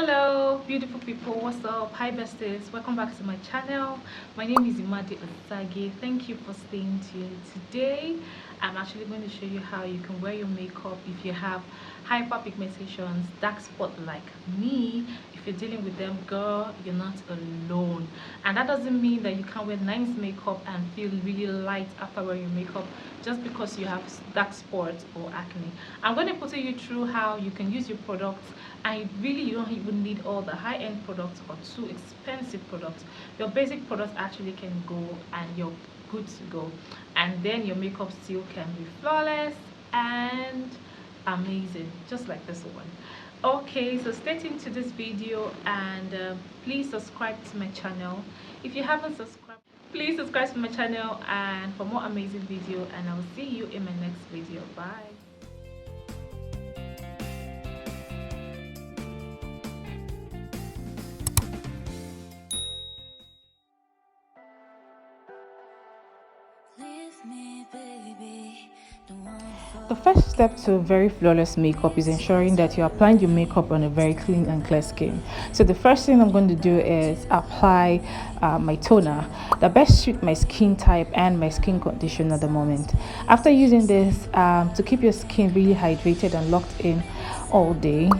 Hello beautiful people, what's up? Hi besties, welcome back to my channel. My name is Imadi Osage. Thank you for staying tuned. Today I'm actually going to show you how you can wear your makeup if you have hyperpigmentations, dark spot like me. If you're dealing with them, girl, you're not alone. And that doesn't mean that you can't wear nice makeup and feel really light after wearing your makeup just because you have dark spots or acne. I'm going to put you through how you can use your products, and you don't even need all the high-end products or too expensive products. Your basic products actually can go and you're good to go, and then your makeup still can be flawless and amazing, just like this one. Okay, so stay tuned to this video, and please subscribe to my channel if you haven't subscribed. Please subscribe to my channel and for more amazing video, and I'll see you in my next video. Bye. The first step to a very flawless makeup is ensuring that you're applying your makeup on a very clean and clear skin. So the first thing I'm going to do is apply my toner that best suits my skin type and my skin condition at the moment. After using this to keep your skin really hydrated and locked in all day,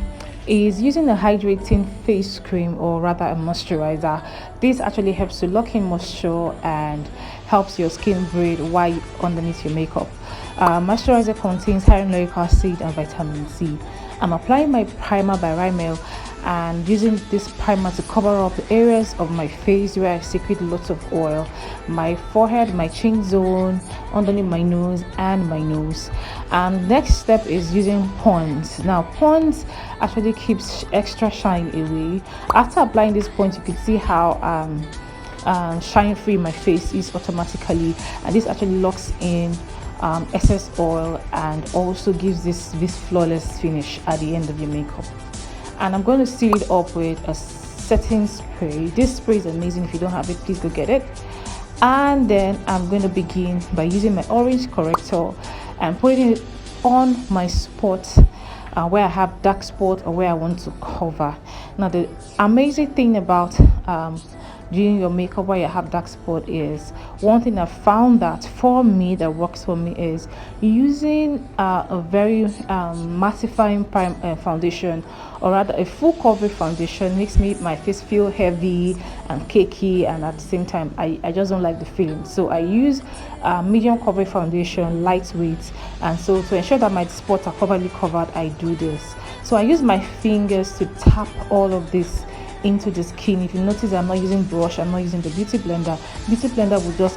is using a hydrating face cream, or rather a moisturizer. This actually helps to lock in moisture and helps your skin breathe while underneath your makeup. Moisturizer contains hyaluronic acid and vitamin C. I'm applying my primer by Rimmel and using this primer to cover up areas of my face where I secrete lots of oil, my forehead, my chin zone, underneath my nose and my nose. Next step is using Pond's. Now Pond's actually keeps extra shine away. After applying this Pond's, you can see how shine free my face is automatically, and this actually locks in excess oil and also gives this flawless finish at the end of your makeup. And I'm going to seal it up with a setting spray. This spray is amazing. If you don't have it, please go get it. And then I'm going to begin by using my orange corrector and putting it on my spot where I have dark spot or where I want to cover. Now the amazing thing about doing your makeup where you have dark spot is, one thing I found that for me that works for me is using a very mattifying foundation, or rather a full coverage foundation. Makes my face feel heavy and cakey, and at the same time I just don't like the feeling. So I use medium coverage foundation, lightweight, and so to ensure that my spots are properly covered, I do this. So I use my fingers to tap all of this into the skin. If you notice, I'm not using brush, I'm not using the beauty blender. Beauty blender will just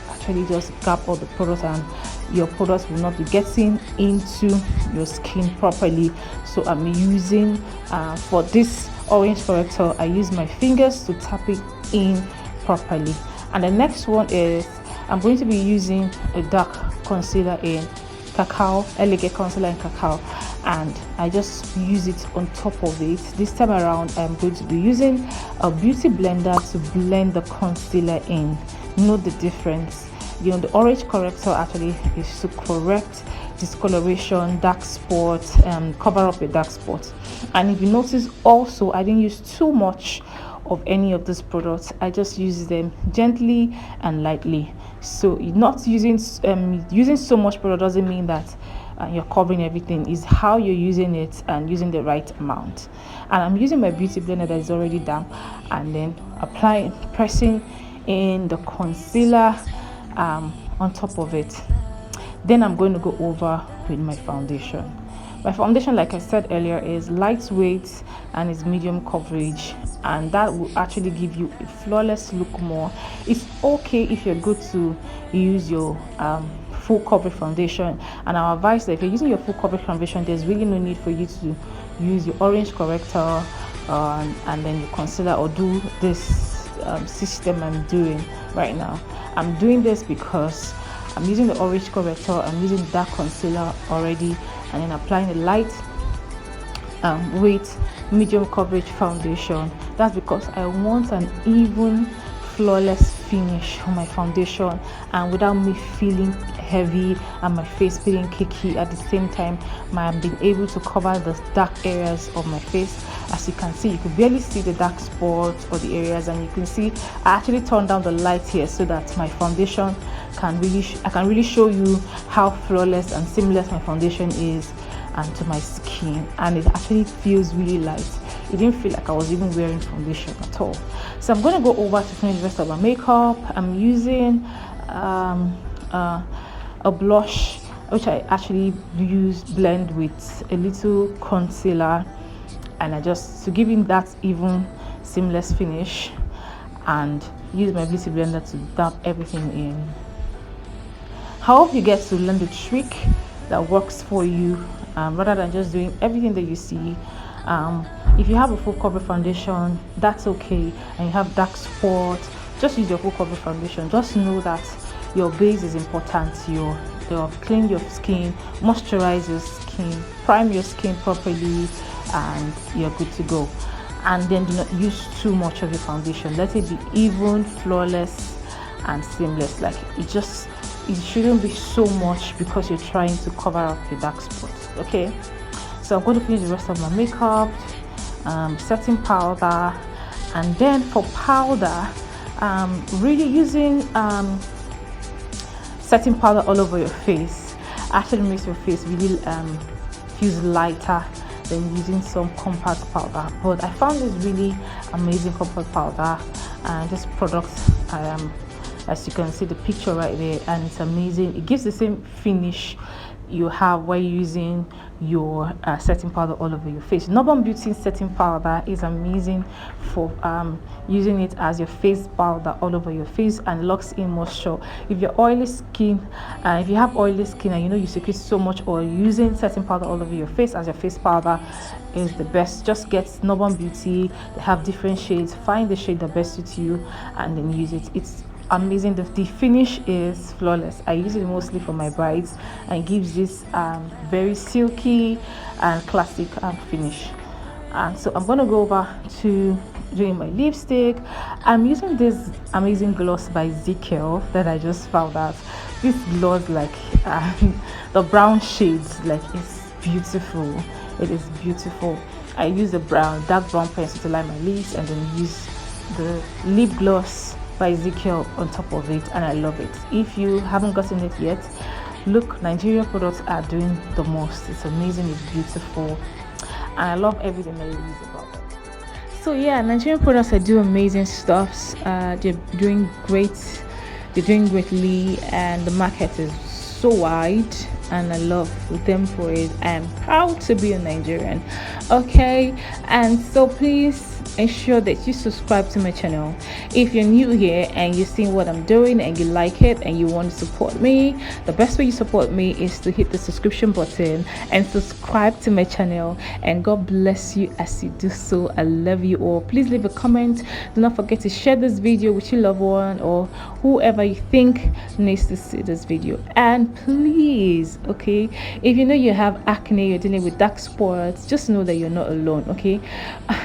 grab all the products, and your products will not be getting into your skin properly. So I'm using for this orange corrector, I use my fingers to tap it in properly. And the next one is, I'm going to be using a dark concealer in cacao, elegant concealer in cacao, and I just use it on top of it. This time around I'm going to be using a beauty blender to blend the concealer in. Note the difference. You know, the orange corrector actually is to correct discoloration, dark spots, and cover up a dark spot. And if you notice also, I didn't use too much of any of these products. I just use them gently and lightly. So not using so much product doesn't mean that you're covering everything. Is how you're using it and using the right amount. And I'm using my beauty blender that is already damp, and then pressing in the concealer on top of it. Then I'm going to go over with my foundation. My foundation, like I said earlier, is lightweight and is medium coverage, and that will actually give you a flawless look more. It's okay if you're good to use your full coverage foundation, and our advice that if you're using your full coverage foundation, there's really no need for you to use your orange corrector and then your concealer, or do this system I'm doing right now. I'm doing this because I'm using the orange corrector, I'm using dark concealer already, and then applying a light weight medium coverage foundation. That's because I want an even flawless finish on my foundation, and without me feeling heavy and my face feeling cakey. At the same time, I'm being able to cover the dark areas of my face. As you can see, you can barely see the dark spots or the areas, and you can see I actually turned down the light here so that my foundation can really show you how flawless and seamless my foundation is and to my skin, and it actually feels really light. It didn't feel like I was even wearing foundation at all. So I'm going to go over to finish the rest of my makeup. I'm using a blush which I actually blend with a little concealer, and I just to give it that even seamless finish, and use my beauty blender to dab everything in. I hope you get to learn the trick that works for you, rather than just doing everything that you see. If you have a full coverage foundation, that's okay, and you have dark spots, just use your full coverage foundation. Just know that your base is important. You clean your skin, moisturize your skin, prime your skin properly, and you're good to go. And then do not use too much of your foundation. Let it be even, flawless and seamless. Like it shouldn't be so much because you're trying to cover up your dark spots. Okay, so I'm going to finish the rest of my makeup, setting powder, and then for powder, really using setting powder all over your face actually makes your face really feels lighter than using some compact powder. But I found this really amazing compact powder, and this product, as you can see the picture right there, and it's amazing. It gives the same finish you have while using your setting powder all over your face. Northern Beauty setting powder is amazing for using it as your face powder all over your face, and locks in moisture. If you're oily skin, if you have oily skin and you know you secrete so much oil, using setting powder all over your face as your face powder is the best. Just get Northern Beauty. They have different shades. Find the shade that best suits you and then use it. It's amazing. The finish is flawless. I use it mostly for my brides, and it gives this very silky and classic finish. And so I'm going to go over to doing my lipstick. I'm using this amazing gloss by Ezekiel that I just found out. This gloss, like the brown shades, like it's beautiful. It is beautiful. I use the dark brown pencil to line my lips, and then use the lip gloss by Ezekiel on top of it, and I love it. If you haven't gotten it yet, look, Nigerian products are doing the most. It's amazing, it's beautiful, and I love everything that I use about them. So yeah, Nigerian products are doing amazing stuff. They're doing great. They're doing greatly, and the market is so wide, and I love them for it. I am proud to be a Nigerian. Okay, and so please ensure that you subscribe to my channel. If you're new here and you're seeing what I'm doing and you like it and you want to support me, the best way you support me is to hit the subscription button and subscribe to my channel, and God bless you as you do so. I love you all. Please leave a comment. Do not forget to share this video with your loved one or whoever you think needs to see this video. And please, okay, if you know you have acne, you're dealing with dark spots, just know that you're not alone. Okay,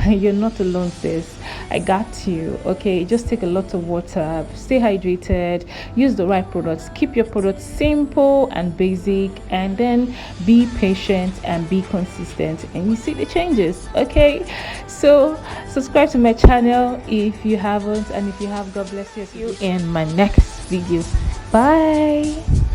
you're not alone, sis. I got you. Okay, just take a lot of water, stay hydrated, use the right products, keep your products simple and basic, and then be patient and be consistent, and you see the changes. Okay, so subscribe to my channel if you haven't, and if you have, God bless you. See you in my next video. Bye.